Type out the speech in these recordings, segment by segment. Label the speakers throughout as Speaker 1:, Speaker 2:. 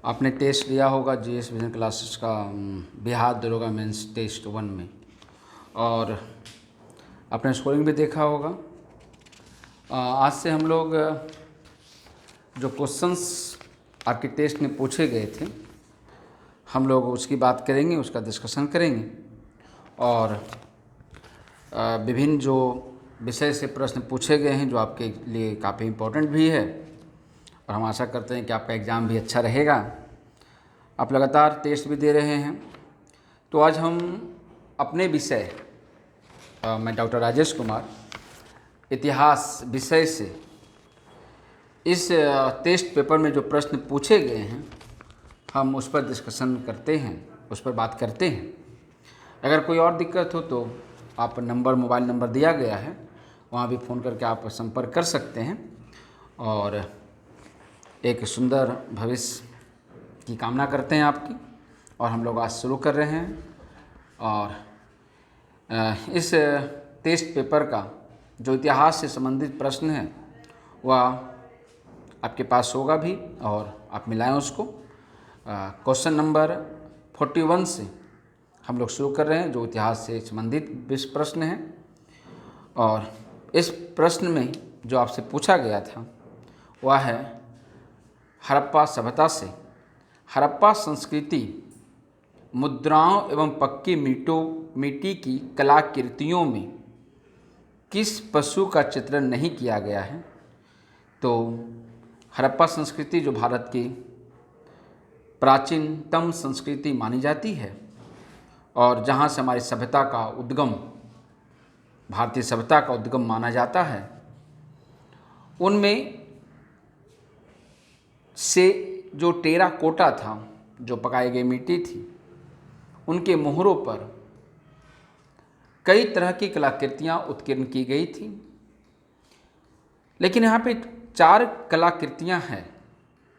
Speaker 1: आपने टेस्ट दिया होगा जीएस विजन क्लासेस का बिहार दरोगा मेंस टेस्ट 1 में, और आपने स्कोरिंग भी देखा होगा। आज से हम लोग जो क्वेश्चंस आपके टेस्ट में पूछे गए थे हम लोग उसकी बात करेंगे, उसका डिस्कशन करेंगे, और विभिन्न जो विषय से प्रश्न पूछे गए हैं जो आपके लिए काफ़ी इम्पोर्टेंट भी है, और हम आशा करते हैं कि आपका एग्ज़ाम भी अच्छा रहेगा। आप लगातार टेस्ट भी दे रहे हैं। तो आज हम अपने विषय मैं डॉक्टर राजेश कुमार इतिहास विषय से इस टेस्ट पेपर में जो प्रश्न पूछे गए हैं हम उस पर डिस्कशन करते हैं, उस पर बात करते हैं। अगर कोई और दिक्कत हो तो आप मोबाइल नंबर दिया गया है, वहाँ भी फ़ोन करके आप संपर्क कर सकते हैं, और एक सुंदर भविष्य की कामना करते हैं आपकी। और हम लोग आज शुरू कर रहे हैं, और इस टेस्ट पेपर का जो इतिहास से संबंधित प्रश्न है वह आपके पास होगा भी, और आप मिलाएं उसको। क्वेश्चन नंबर 41 से हम लोग शुरू कर रहे हैं, जो इतिहास से संबंधित प्रश्न है। और इस प्रश्न में जो आपसे पूछा गया था वह है हड़प्पा सभ्यता से हड़प्पा संस्कृति मुद्राओं एवं पक्की मिट्टी की कलाकृतियों में किस पशु का चित्रण नहीं किया गया है। तो हड़प्पा संस्कृति जो भारत की प्राचीनतम संस्कृति मानी जाती है, और जहाँ से हमारी सभ्यता का उद्गम, भारतीय सभ्यता का उद्गम माना जाता है, उनमें से जो टेराकोटा था, जो पकाई गई मिट्टी थी, उनके मोहरों पर कई तरह की कलाकृतियाँ उत्कीर्ण की गई थी। लेकिन यहाँ पे 4 कलाकृतियाँ हैं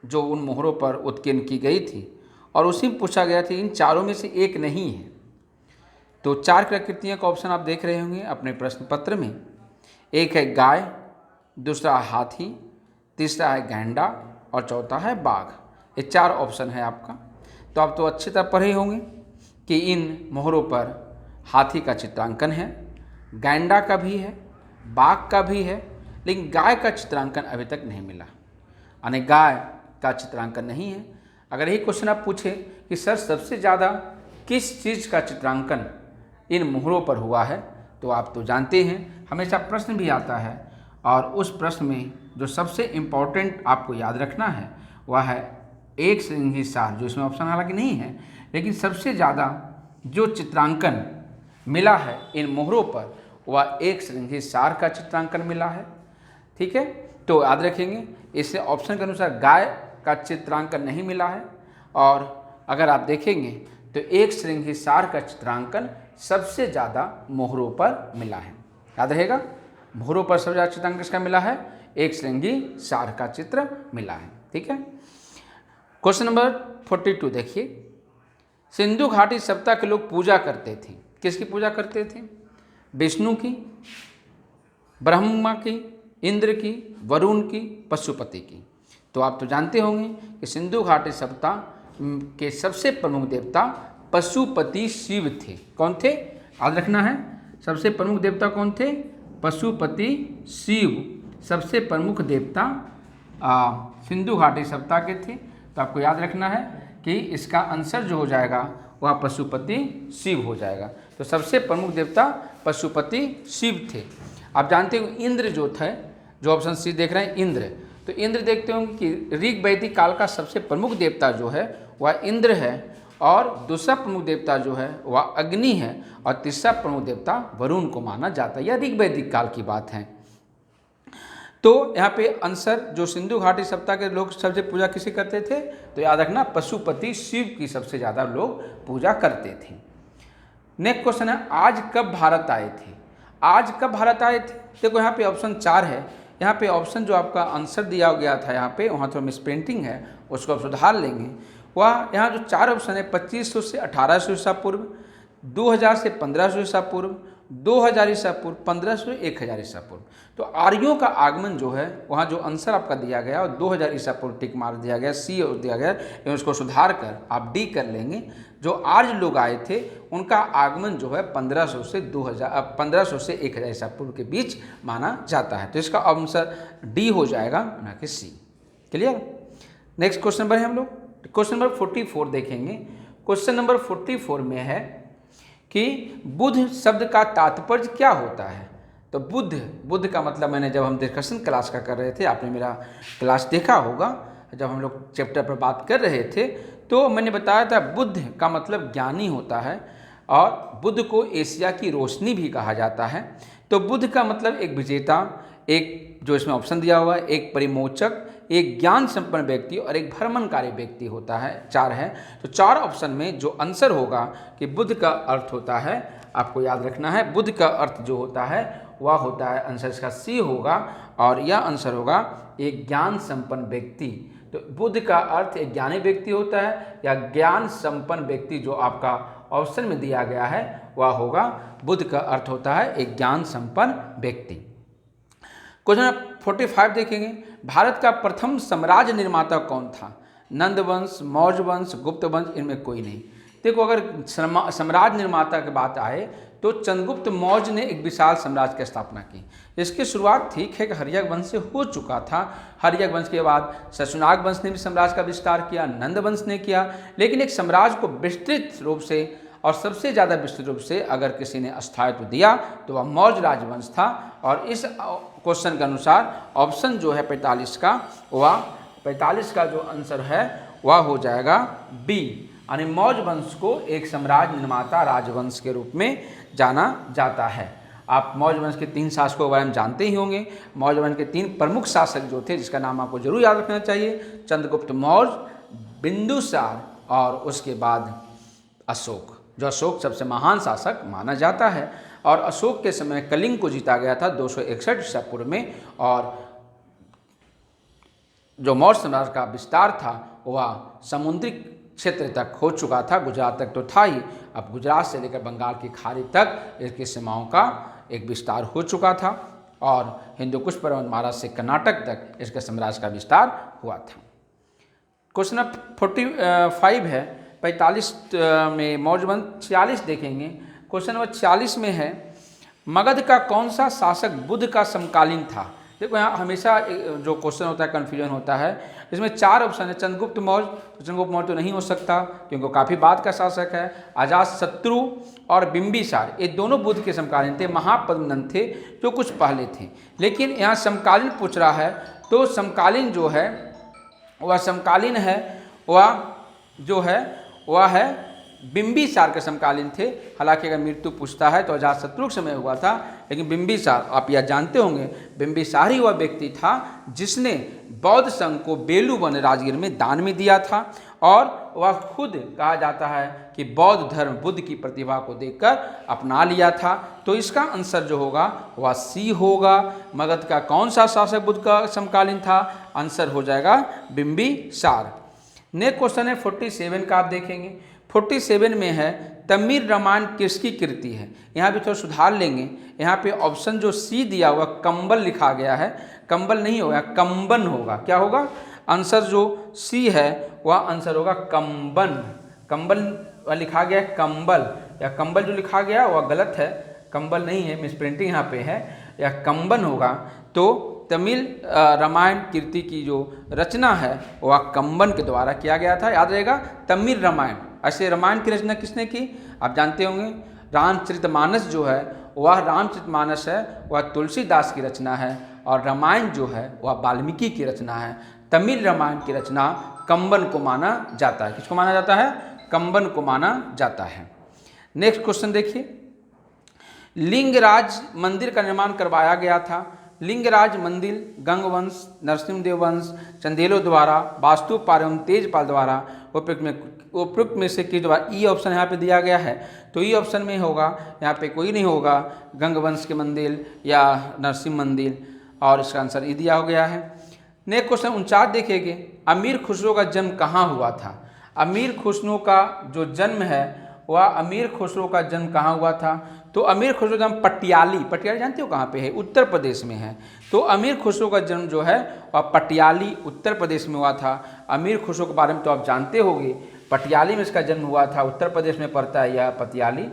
Speaker 1: जो उन मोहरों पर उत्कीर्ण की गई थी, और उसी में पूछा गया था इन चारों में से एक नहीं है। तो 4 कलाकृतियों का ऑप्शन आप देख रहे होंगे अपने प्रश्न पत्र में। एक है गाय, दूसरा हाथी, तीसरा है गैंडा, और चौथा है बाघ। ये 4 ऑप्शन है आपका। तो आप तो अच्छी तरह पढ़े होंगे कि इन मोहरों पर हाथी का चित्रांकन है, गैंडा का भी है, बाघ का भी है, लेकिन गाय का चित्रांकन अभी तक नहीं मिला, यानी गाय का चित्रांकन नहीं है। अगर यही क्वेश्चन आप पूछे कि सर सबसे ज़्यादा किस चीज़ का चित्रांकन इन मोहरों पर हुआ है, तो आप तो जानते हैं हमेशा प्रश्न भी आता है, और उस प्रश्न में जो सबसे इम्पॉर्टेंट आपको याद रखना है वह है एक श्रृंगी सार, जो इसमें ऑप्शन हालांकि नहीं है, लेकिन सबसे ज़्यादा जो चित्रांकन मिला है इन मोहरों पर वह एक श्रृंगी सार का चित्रांकन मिला है। ठीक है, तो याद रखेंगे इससे ऑप्शन के अनुसार गाय का चित्रांकन नहीं मिला है, और अगर आप देखेंगे तो एक श्रृंगी सार का चित्रांकन सबसे ज़्यादा मोहरों पर मिला है। याद रहेगा, मोहरों पर सबसे ज़्यादा चित्रांकन किसका मिला है? एक श्रृंगी सार का चित्र मिला है। ठीक है, क्वेश्चन नंबर 42 देखिए। सिंधु घाटी सभ्यता के लोग पूजा करते थे, किसकी पूजा करते थे? विष्णु की, ब्रह्मा की, इंद्र की, वरुण की, पशुपति की। तो आप तो जानते होंगे कि सिंधु घाटी सभ्यता के सबसे प्रमुख देवता पशुपति शिव थे। कौन थे? याद रखना है, सबसे प्रमुख देवता कौन थे? पशुपति शिव सबसे प्रमुख देवता सिंधु घाटी सभ्यता के थे। तो आपको याद रखना है कि इसका आंसर जो हो जाएगा वह पशुपति शिव हो जाएगा। तो सबसे प्रमुख देवता पशुपति शिव थे। आप जानते हो इंद्र जो थे, जो ऑप्शन सी देख रहे हैं इंद्र, तो इंद्र देखते होंगे कि ऋग वैदिक काल का सबसे प्रमुख देवता जो है वह इंद्र है, और दूसरा प्रमुख देवता जो है वह अग्नि है, और तीसरा प्रमुख देवता वरुण को माना जाता है। यह ऋग वैदिक काल की बात है। तो यहाँ पे आंसर जो सिंधु घाटी सभ्यता के लोग सबसे पूजा किसे करते थे, तो याद रखना पशुपति शिव की सबसे ज़्यादा लोग पूजा करते थे। नेक्स्ट क्वेश्चन है, आज कब भारत आए थे? आज कब भारत आए थे? देखो यहाँ पे ऑप्शन 4 है। यहाँ पे ऑप्शन जो आपका आंसर दिया गया था यहाँ पे, वहाँ थोड़ा मिस प्रिंटिंग है, उसको आप सुधार लेंगे। वह यहाँ जो 4 ऑप्शन है 2500 से 1800 ईसा पूर्व, 2000 से 1500 ईसा पूर्व, 2000 ईसा पूर्व, 1500, 1000 ईसा पूर्व। तो आर्यों का आगमन जो है वहाँ जो आंसर आपका दिया गया और 2000 ईसा पूर्व टिक मार दिया गया, सी दिया गया, एवं उसको सुधार कर आप डी कर लेंगे। जो आर्य लोग आए थे उनका आगमन जो है 1500 से 1500 से 1000 ईसा पूर्व के बीच माना जाता है। तो इसका आंसर डी हो जाएगा, ना कि सी। क्लियर। नेक्स्ट क्वेश्चन नंबर है हम लोग क्वेश्चन नंबर 44 देखेंगे। क्वेश्चन नंबर 44 में है कि बुद्ध शब्द का तात्पर्य क्या होता है। तो बुद्ध का मतलब, मैंने जब हम डिस्कशन क्लास का कर रहे थे, आपने मेरा क्लास देखा होगा, जब हम लोग चैप्टर पर बात कर रहे थे तो मैंने बताया था बुद्ध का मतलब ज्ञानी होता है और बुद्ध को एशिया की रोशनी भी कहा जाता है। तो बुद्ध का मतलब एक विजेता, एक जो इसमें ऑप्शन दिया हुआ है, एक परिमोचक, एक ज्ञान संपन्न व्यक्ति और एक भ्रमणकारी व्यक्ति होता है। 4 है। तो 4 ऑप्शन में जो आंसर होगा कि बुद्ध का अर्थ होता है, आपको याद रखना है, बुद्ध का अर्थ जो होता है वह होता है, आंसर इसका सी होगा और यह आंसर होगा एक ज्ञान संपन्न व्यक्ति। तो बुद्ध का अर्थ एक ज्ञानी व्यक्ति होता है या ज्ञान संपन्न व्यक्ति, जो आपका ऑप्शन में दिया गया है वह होगा, बुद्ध का अर्थ होता है एक ज्ञान संपन्न व्यक्ति। क्वेश्चन 45 देखेंगे। भारत का प्रथम साम्राज्य निर्माता कौन था। नंद वंश, मौर्य वंश, गुप्त वंश, इनमें कोई नहीं। देखो, अगर साम्राज्य निर्माता की बात आए तो चंद्रगुप्त मौर्य ने एक विशाल साम्राज्य की स्थापना की। इसकी शुरुआत ठीक है कि हर्यक वंश से हो चुका था। हर्यक वंश के बाद शशुनाग वंश ने भी साम्राज्य का विस्तार किया, नंद वंश ने किया, लेकिन एक साम्राज्य को विस्तृत रूप से और सबसे ज़्यादा विस्तृत रूप से अगर किसी ने स्थायित्व दिया तो वह मौर्य राजवंश था। और इस क्वेश्चन के अनुसार ऑप्शन जो है 45 का, वह 45 का जो आंसर है वह हो जाएगा बी, यानी मौर्य वंश को एक साम्राज्य निर्माता राजवंश के रूप में जाना जाता है। आप मौर्य वंश के 3 शासकों के बारे में जानते ही होंगे। मौर्य वंश के 3 प्रमुख शासक जो थे, जिसका नाम आपको जरूर याद रखना चाहिए, चंद्रगुप्त मौर्य, बिंदुसार और उसके बाद अशोक। जो अशोक सबसे महान शासक माना जाता है और अशोक के समय कलिंग को जीता गया था 261 ईसा पूर्व में। और जो मौर्य साम्राज्य का विस्तार था वह समुद्री क्षेत्र तक हो चुका था, गुजरात तक तो था ही, अब गुजरात से लेकर बंगाल की खाड़ी तक इसकी सीमाओं का एक विस्तार हो चुका था और हिंदू कुश पर्वतमाला से कर्नाटक तक इसके साम्राज्य का विस्तार हुआ था। क्वेश्चन 45 है 45 में मौर्य वंश। 46 देखेंगे। क्वेश्चन नंबर 46 में है मगध का कौन सा शासक बुद्ध का समकालीन था। देखो, यहाँ हमेशा जो क्वेश्चन होता है कन्फ्यूजन होता है। इसमें 4 ऑप्शन है। चंद्रगुप्त मौर्य, तो चंद्रगुप्त मौर्य तो नहीं हो सकता क्योंकि काफ़ी बाद का शासक है। अजातशत्रु और बिंबिसार, ये दोनों बुद्ध के समकालीन थे। महापद्मनंद थे जो कुछ पहले थे, लेकिन यहाँ समकालीन पूछ रहा है तो समकालीन जो है वह समकालीन है, वह जो है वह है बिंबिसार के समकालीन थे। हालांकि अगर मृत्यु पूछता है तो अजातशत्रु के समय हुआ था, लेकिन बिंबिसार, आप यह जानते होंगे, बिंबिसार ही वह व्यक्ति था जिसने बौद्ध संघ को बेलू वन राजगीर में दान में दिया था और वह खुद कहा जाता है कि बौद्ध धर्म बुद्ध की प्रतिभा को देखकर अपना लिया था। तो इसका आंसर जो होगा वह सी होगा। मगध का कौन सा शासक बुद्ध का समकालीन था, आंसर हो जाएगा बिंबिसार। नेक्स्ट क्वेश्चन है 47 का, आप देखेंगे। 47 में है तमिल रामायण किसकी कृति है। यहाँ भी थोड़ा सुधार लेंगे। यहाँ पे ऑप्शन जो सी दिया हुआ कंबल लिखा गया है, कंबल नहीं होगा, कंबन होगा। क्या होगा आंसर? जो सी है वह आंसर होगा कंबन। कंबल लिखा गया है कंबल, या कंबल जो लिखा गया वह गलत है, कंबल नहीं है, मिसप्रिंटिंग यहाँ पे है, या कंबन होगा। तो तमिल रामायण कीर्ति की जो रचना है वह कंबन के द्वारा किया गया था। याद रहेगा, तमिल रामायण। ऐसे रामायण की रचना किसने की, आप जानते होंगे। रामचरितमानस जो है वह रामचरितमानस है, वह तुलसीदास की रचना है, और रामायण जो है वह वाल्मीकि की रचना है। तमिल रामायण की रचना कंबन को माना जाता है। किसको माना जाता है? कंबन को माना जाता है। नेक्स्ट क्वेश्चन देखिए, लिंगराज मंदिर का निर्माण करवाया गया था। लिंगराज मंदिर गंगवंश, नरसिंहदेव वंश, चंदेलों द्वारा, वास्तुपाल एवं तेजपाल द्वारा, उपयुक्त में से किस द्वारा। ई ऑप्शन यहाँ पे दिया गया है, तो ई ऑप्शन में होगा, यहाँ पे कोई नहीं होगा, गंगवंश के मंदिर या नरसिंह मंदिर, और इसका आंसर ई दिया हो गया है। नेक्स्ट क्वेश्चन 49 देखेंगे, अमीर खुसरो का जन्म कहाँ हुआ था। अमीर खुसरो का जो जन्म है वह अमीर खुसरो का जन्म कहाँ हुआ था? तो अमीर खुसरो का जन्म पटियाली, पटियाली जानते हो कहाँ पे है? उत्तर प्रदेश में है। तो अमीर खुसरो का जन्म जो है वह पटियाली उत्तर प्रदेश में हुआ था। अमीर खुसरो के बारे में तो आप जानते होंगे, पटियाली में इसका जन्म हुआ था, उत्तर प्रदेश में पड़ता है यह पटियाली,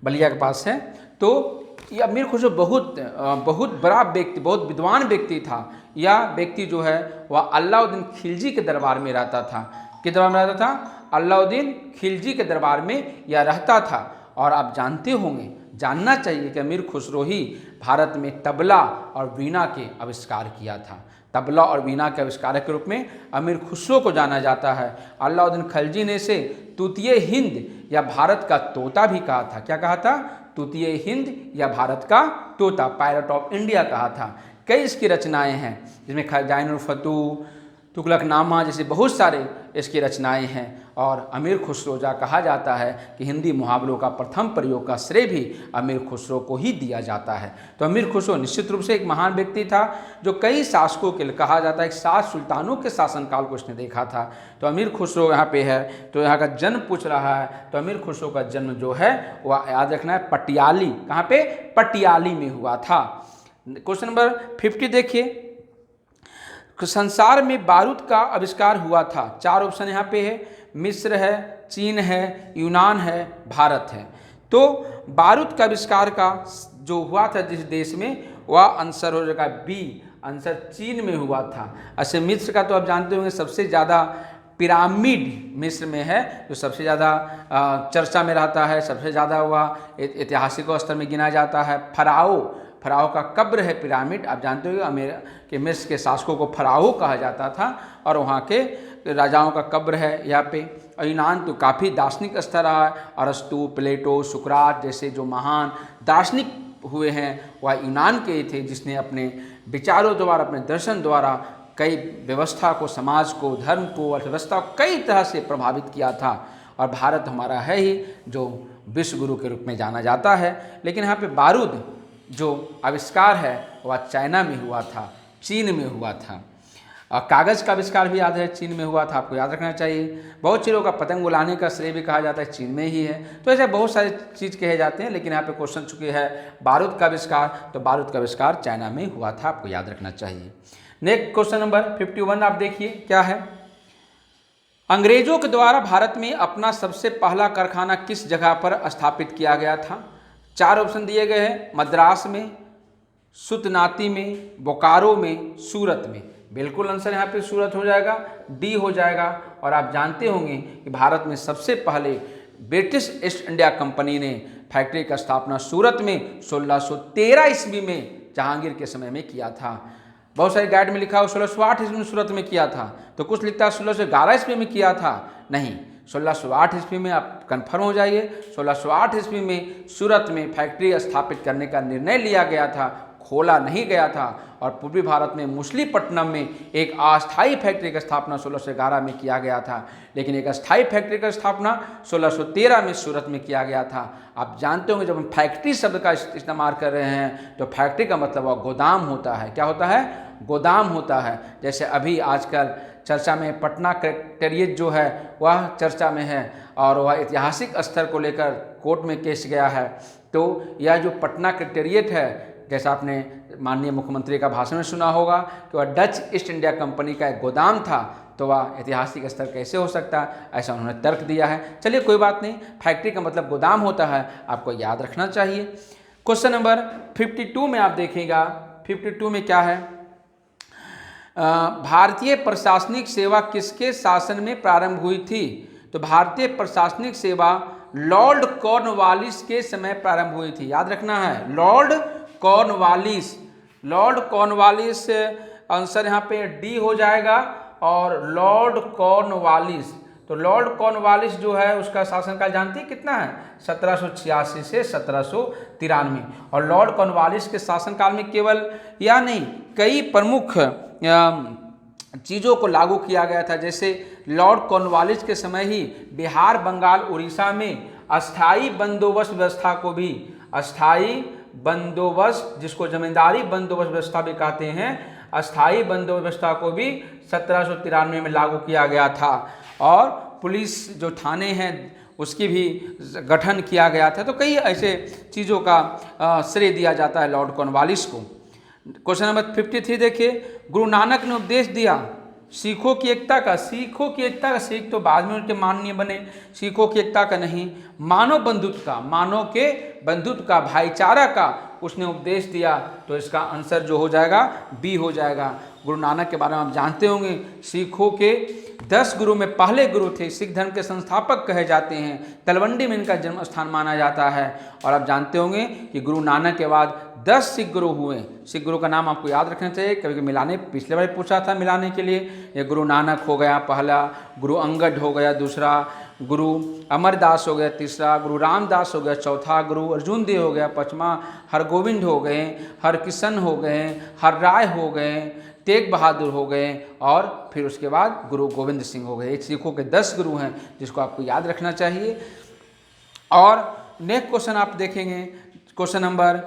Speaker 1: बलिया के पास है। तो ये अमीर खुसरो बहुत बड़ा व्यक्ति, बहुत विद्वान व्यक्ति था। यह व्यक्ति जो है वह अलाउद्दीन खिलजी के दरबार में रहता था। किस दरबार में रहता था? अलाउद्दीन खिलजी के दरबार में यह रहता था। और आप जानते होंगे, जानना चाहिए कि अमीर खुसरो ही भारत में तबला और वीणा के आविष्कार किया था। तबला और वीणा के आविष्कारक के रूप में अमीर खुसरो को जाना जाता है। अलाउद्दीन खिलजी ने इसे तूतीय हिंद या भारत का तोता भी कहा था। क्या कहा था? तूतीय हिंद या भारत का तोता, पायलट ऑफ इंडिया कहा था। कई इसकी रचनाएं हैं, जिसमें खजाइनुल फतूह, तुगलकनामा जैसे बहुत सारे इसकी रचनाएं हैं। और अमीर खुसरो जा कहा जाता है कि हिंदी मुहावरों का प्रथम प्रयोग का श्रेय भी अमीर खुसरो को ही दिया जाता है। तो अमीर खुसरो निश्चित रूप से एक महान व्यक्ति था, जो कई शासकों के लिए कहा जाता है, 7 सुल्तानों के शासनकाल को उसने देखा था। तो अमीर खुसरो यहाँ पे है, तो यहाँ का जन्म पूछ रहा है, तो अमीर खुसरो का जन्म जो है वह याद रखना है पटियाली, कहाँ पे? पटियाली में हुआ था। क्वेश्चन नंबर 50 देखिए, संसार में बारूद का आविष्कार हुआ था? 4 ऑप्शन यहाँ पे है, मिस्र है, चीन है, यूनान है, भारत है। तो बारूद का आविष्कार का जो हुआ था जिस देश में, वह आंसर हो जाएगा बी, आंसर चीन में हुआ था। अच्छा, मिस्र का तो आप जानते होंगे सबसे ज़्यादा पिरामिड मिस्र में है, जो सबसे ज़्यादा चर्चा में रहता है, सबसे ज़्यादा वह ऐतिहासिक स्तर में गिना जाता है। फराओ का कब्र है पिरामिड। आप जानते हो कि मिस्र के शासकों को फराओ कहा जाता था, और वहाँ के राजाओं का कब्र है यहाँ पे। और यूनान तो काफ़ी दार्शनिक स्तर रहा है। अरस्तु, प्लेटो, सुकरात जैसे जो महान दार्शनिक हुए हैं वह यूनान के ही थे, जिसने अपने विचारों द्वारा, अपने दर्शन द्वारा कई व्यवस्था को, समाज को, धर्म को, अर्थव्यवस्था को कई तरह से प्रभावित किया था। और भारत हमारा है ही जो विश्व गुरु के रूप में जाना जाता है। लेकिन यहाँ पे बारूद जो आविष्कार है वह चाइना में हुआ था, चीन में हुआ था। और कागज़ का आविष्कार भी याद है चीन में हुआ था, आपको याद रखना चाहिए। बहुत चीज़ों का पतंग उड़ाने का श्रेय भी कहा जाता है चीन में ही है। तो ऐसे बहुत सारे चीज़ कहे जाते हैं, लेकिन यहाँ पे क्वेश्चन चुके हैं बारूद का आविष्कार, तो बारूद का आविष्कार चाइना में हुआ था, आपको याद रखना चाहिए। नेक्स्ट क्वेश्चन नंबर 51 आप देखिए क्या है। अंग्रेजों के द्वारा भारत में अपना सबसे पहला कारखाना किस जगह पर स्थापित किया गया था? 4 ऑप्शन दिए गए हैं, मद्रास में, सुतनाती में, बोकारो में, सूरत में। बिल्कुल आंसर यहाँ पे सूरत हो जाएगा, डी हो जाएगा। और आप जानते होंगे कि भारत में सबसे पहले ब्रिटिश ईस्ट इंडिया कंपनी ने फैक्ट्री का स्थापना सूरत में 1613 ईस्वी में जहांगीर के समय में किया था। बहुत सारे गाइड में लिखा हो 1608 ईस्वी में सूरत में किया था, तो कुछ लिखता है 1611 ईस्वी में किया था। नहीं, 1608 ईस्वी में आप कंफर्म हो जाइए। 1608 ईस्वी में सूरत में फैक्ट्री स्थापित करने का निर्णय लिया गया था, खोला नहीं गया था। और पूर्वी भारत में मुसलीपट्टनम में एक अस्थायी फैक्ट्री की स्थापना 1611 में किया गया था, लेकिन एक अस्थायी फैक्ट्री का स्थापना 1613 में सूरत में किया गया था। आप जानते होंगे जब हम फैक्ट्री शब्द का इस्तेमाल कर रहे हैं तो फैक्ट्री का मतलब वह गोदाम होता है। क्या होता है? गोदाम होता है। जैसे अभी आजकल चर्चा में पटना कलेक्टेरिएट जो है वह चर्चा में है, और वह ऐतिहासिक स्तर को लेकर कोर्ट में केस गया है। तो यह जो पटना कलेक्टेरिएट है, जैसा आपने माननीय मुख्यमंत्री का भाषण में सुना होगा कि वह डच ईस्ट इंडिया कंपनी का एक गोदाम था, तो वह ऐतिहासिक स्तर कैसे हो सकता है, ऐसा उन्होंने तर्क दिया है। चलिए कोई बात नहीं, फैक्ट्री का मतलब गोदाम होता है, आपको याद रखना चाहिए। क्वेश्चन नंबर 52 में आप देखिएगा, 52 में क्या है, भारतीय प्रशासनिक सेवा किसके शासन में प्रारंभ हुई थी? तो भारतीय प्रशासनिक सेवा लॉर्ड कॉर्नवालिस के समय प्रारंभ हुई थी। याद रखना है, लॉर्ड कॉर्नवालिस आंसर यहाँ पे डी हो जाएगा। और लॉर्ड कॉर्नवालिस, तो लॉर्ड कॉर्नवालिस जो है उसका शासनकाल जानती है कितना है? 1786 से 1793। और लॉर्ड कॉर्नवालिस के शासनकाल में केवल या नहीं, कई प्रमुख चीज़ों को लागू किया गया था। जैसे लॉर्ड कॉर्नवालिस के समय ही बिहार, बंगाल, उड़ीसा में अस्थाई बंदोबस्त व्यवस्था को भी, अस्थाई बंदोबस्त जिसको जमींदारी बंदोबस्त व्यवस्था भी कहते हैं, अस्थाई बंदोबस्त व्यवस्था को भी 1793 में लागू किया गया था। और पुलिस जो थाने हैं उसकी भी गठन किया गया था। तो कई ऐसे चीज़ों का श्रेय दिया जाता है लॉर्ड कॉर्नवालिस को। क्वेश्चन नंबर 53 देखिए, गुरु नानक ने उपदेश दिया सिखों की एकता का। सिखों की एकता का, सिख तो बाद में उनके माननीय बने, सिखों की एकता का नहीं, मानव बंधुत्व का, मानव के बंधुत्व का, भाईचारा का उसने उपदेश दिया। तो इसका आंसर जो हो जाएगा बी हो जाएगा। गुरु नानक के बारे में आप जानते होंगे, सिखों के 10 गुरु में पहले गुरु थे, सिख धर्म के संस्थापक कहे जाते हैं, तलवंडी में इनका जन्म स्थान माना जाता है। और आप जानते होंगे कि गुरु नानक के बाद 10 सिख गुरु हुए। सिख गुरु का नाम आपको याद रखना चाहिए, कभी कभी मिलाने, पिछले बार पूछा था मिलाने के लिए। ये गुरु नानक हो गया पहला, गुरु अंगद हो गया दूसरा, गुरु अमरदास हो गया तीसरा, गुरु रामदास हो गया चौथा, गुरु अर्जुन देव हो गया पांचवा, हरगोविंद हो गए, हरकिशन हो गए, हर राय हो गए, तेग बहादुर हो गए, और फिर उसके बाद गुरु गोविंद सिंह हो गए। एक सिखों के 10 गुरु हैं जिसको आपको याद रखना चाहिए। और नेक्स्ट क्वेश्चन आप देखेंगे, क्वेश्चन नंबर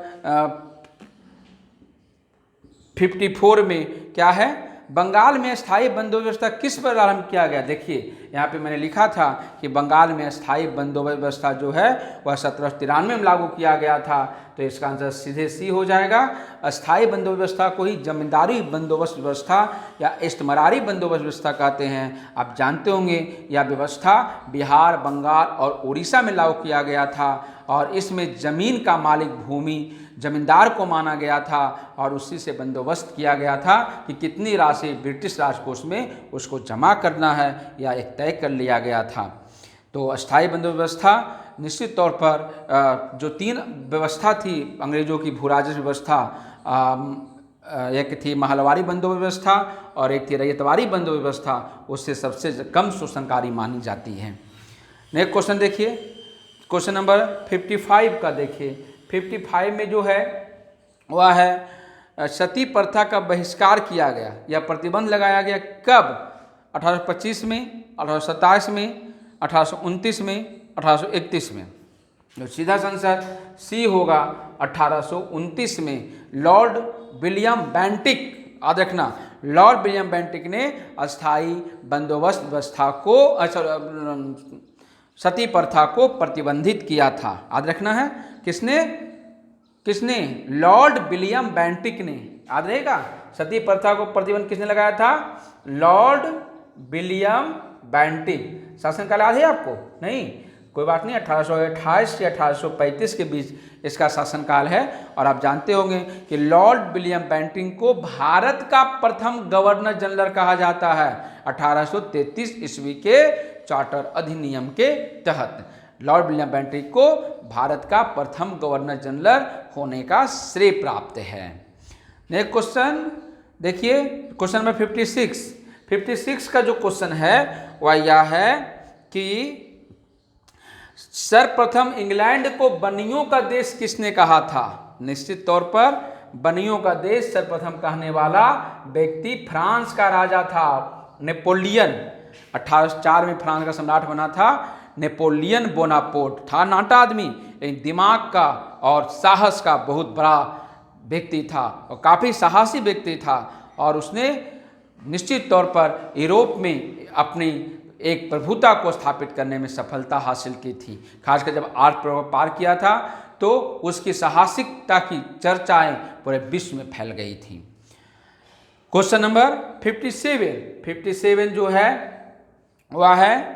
Speaker 1: 54 में क्या है, बंगाल में स्थायी बंदोबस्त व्यवस्था किस पर आरंभ किया गया। देखिए यहाँ पे मैंने लिखा था कि बंगाल में स्थायी बंदोबस्त व्यवस्था जो है वह 1793 में लागू किया गया था। तो इसका आंसर सीधे सी हो जाएगा। अस्थायी बंदोबस्त व्यवस्था को ही जमींदारी बंदोबस्त व्यवस्था या इस्तेमारी बंदोबस्त व्यवस्था कहते हैं। आप जानते होंगे यह व्यवस्था बिहार, बंगाल और उड़ीसा में लागू किया गया था, और इसमें जमीन का मालिक भूमि जमींदार को माना गया था, और उसी से बंदोबस्त किया गया था कि कितनी राशि ब्रिटिश राजकोष में उसको जमा करना है, या एक तय कर लिया गया था। तो अस्थायी बंदोबस्त व्यवस्था निश्चित तौर पर जो 3 व्यवस्था थी अंग्रेजों की भू राजस्व व्यवस्था, एक थी महलवारी बंदोबस्त व्यवस्था और एक थी रैयतवारी बंदोबस्त व्यवस्था, उससे सबसे कम शोषणकारी मानी जाती है। नेक्स्ट क्वेश्चन देखिए, क्वेश्चन नंबर 55 का देखिए। 55 में जो है वह है सती प्रथा का बहिष्कार किया गया या प्रतिबंध लगाया गया कब। 1825 में, 1827 में, 1829 में, 1831 में। तो सीधा आंसर सी होगा 1829 में। लॉर्ड विलियम बेंटिक, याद रखना, लॉर्ड विलियम बेंटिक ने अस्थायी बंदोबस्त व्यवस्था को, सती प्रथा को प्रतिबंधित किया था। याद रखना है, किसने लॉर्ड विलियम बेंटिक ने, याद रहेगा। सती प्रथा को प्रतिबंध किसने लगाया था, लॉर्ड विलियम बेंटिक। शासनकाल याद है आपको, नहीं कोई बात नहीं, 1828 से 1835 के बीच इसका शासनकाल है। और आप जानते होंगे कि लॉर्ड विलियम बेंटिक को भारत का प्रथम गवर्नर जनरल कहा जाता है 1833 ईस्वी के चार्टर अधिनियम के तहत। लॉर्ड विलियम बेंटिक को भारत का प्रथम गवर्नर जनरल होने का श्रेय प्राप्त है। नेक्स्ट क्वेश्चन देखिए, क्वेश्चन नंबर 56 का जो क्वेश्चन है वह यह है कि सर्वप्रथम इंग्लैंड को बनियों का देश किसने कहा था। निश्चित तौर पर बनियों का देश सर्वप्रथम कहने वाला व्यक्ति फ्रांस का राजा था, नेपोलियन। 1804 में फ्रांस का सम्राट बना था नेपोलियन बोनापार्ट। था नाटा आदमी, लेकिन दिमाग का और साहस का बहुत बड़ा व्यक्ति था और काफ़ी साहसी व्यक्ति था। और उसने निश्चित तौर पर यूरोप में अपनी एक प्रभुता को स्थापित करने में सफलता हासिल की थी। खासकर जब आर्य पार किया था तो उसकी साहसिकता की चर्चाएं पूरे विश्व में फैल गई थी। क्वेश्चन नंबर 57 जो है वह है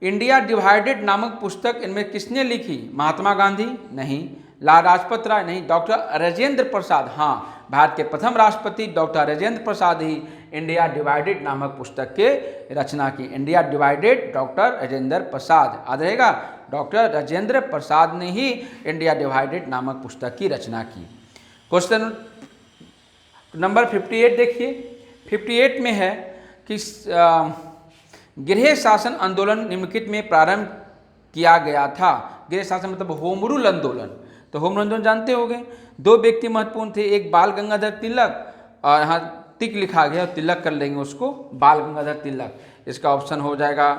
Speaker 1: इंडिया डिवाइडेड नामक पुस्तक इनमें किसने लिखी। महात्मा गांधी नहीं, लाला लाजपत राय नहीं, डॉक्टर राजेंद्र प्रसाद। हाँ, भारत के प्रथम राष्ट्रपति डॉक्टर राजेंद्र प्रसाद ही इंडिया डिवाइडेड नामक पुस्तक के रचना की। India divided doctor Rajendra Prasad, याद रहेगा, डॉक्टर राजेंद्र प्रसाद ने ही इंडिया डिवाइडेड नामक पुस्तक की रचना की। क्वेश्चन नंबर 58 देखिए। 58 में है कि गृह शासन आंदोलन निम्नलिखित में प्रारंभ किया गया था। गृह शासन मतलब होम रूल आंदोलन। तो होम रूल आंदोलन जानते होंगे, 2 व्यक्ति महत्वपूर्ण थे, एक बाल गंगाधर तिलक, और यहाँ तिक लिखा गया, तिलक कर लेंगे उसको, बाल गंगाधर तिलक। इसका ऑप्शन हो जाएगा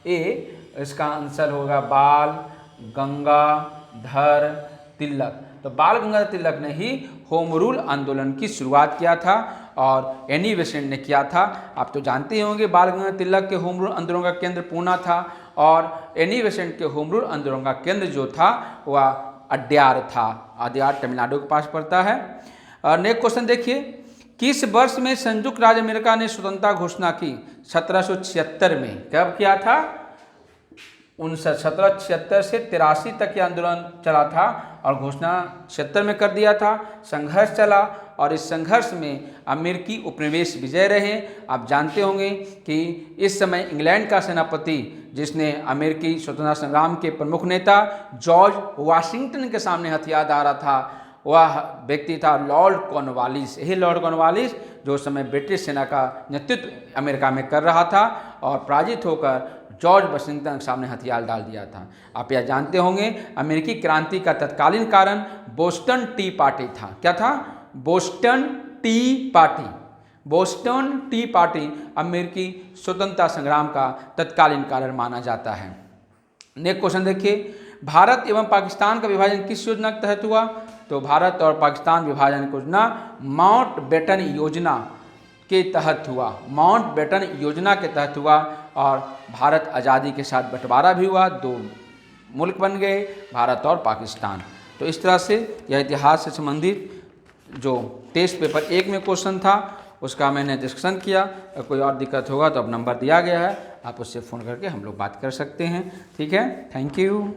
Speaker 1: ए, इसका आंसर होगा बाल गंगाधर तिलक। तो बाल गंगाधर तिलक ने ही होम रूल आंदोलन की शुरुआत किया था और एनी बेसेंट ने किया था। आप तो जानते ही होंगे बाल गंगाधर तिलक के होम रूल आंदोलन का केंद्र पूना था और एनी बेसेंट के होम रूल आंदोलन का केंद्र जो था वह अड्यार था। अड्यार तमिलनाडु के पास पड़ता है। नेक्स्ट क्वेश्चन देखिए, किस वर्ष में संयुक्त राज्य अमेरिका ने स्वतंत्रता घोषणा की? 1776 में। कब किया था? 1776 से 83 तक यह आंदोलन चला था और घोषणा 76 में कर दिया था। संघर्ष चला और इस संघर्ष में अमेरिकी उपनिवेश विजय रहे। आप जानते होंगे कि इस समय इंग्लैंड का सेनापति, जिसने अमेरिकी स्वतंत्रता संग्राम के प्रमुख नेता जॉर्ज वाशिंगटन के सामने हथियार धारा था, वह व्यक्ति था लॉर्ड कॉर्नवालिस। यही लॉर्ड कॉर्नवालिस जो उस समय ब्रिटिश सेना का नेतृत्व अमेरिका में कर रहा था और पराजित होकर जॉर्ज वाशिंगटन के सामने हथियार डाल दिया था। आप यह जानते होंगे अमेरिकी क्रांति का तत्कालीन कारण बोस्टन टी पार्टी था। क्या था? Boston T party. Boston T party अमेरिकी स्वतंत्रता संग्राम का तत्कालीन कारण माना जाता है। नेक्स्ट क्वेश्चन देखिए, भारत एवं पाकिस्तान का विभाजन किस योजना के तहत हुआ? तो भारत और पाकिस्तान विभाजन योजना माउंटबेटन योजना के तहत हुआ। माउंटबेटन योजना के तहत हुआ और भारत आज़ादी के साथ बंटवारा भी हुआ, दो मुल्क बन गए, भारत और पाकिस्तान। तो इस तरह से यह इतिहास से संबंधित जो टेस्ट पेपर 1 में क्वेश्चन था उसका मैंने डिस्कशन किया। कोई और दिक्कत होगा तो अब नंबर दिया गया है, आप उससे फ़ोन करके हम लोग बात कर सकते हैं। ठीक है, थैंक यू।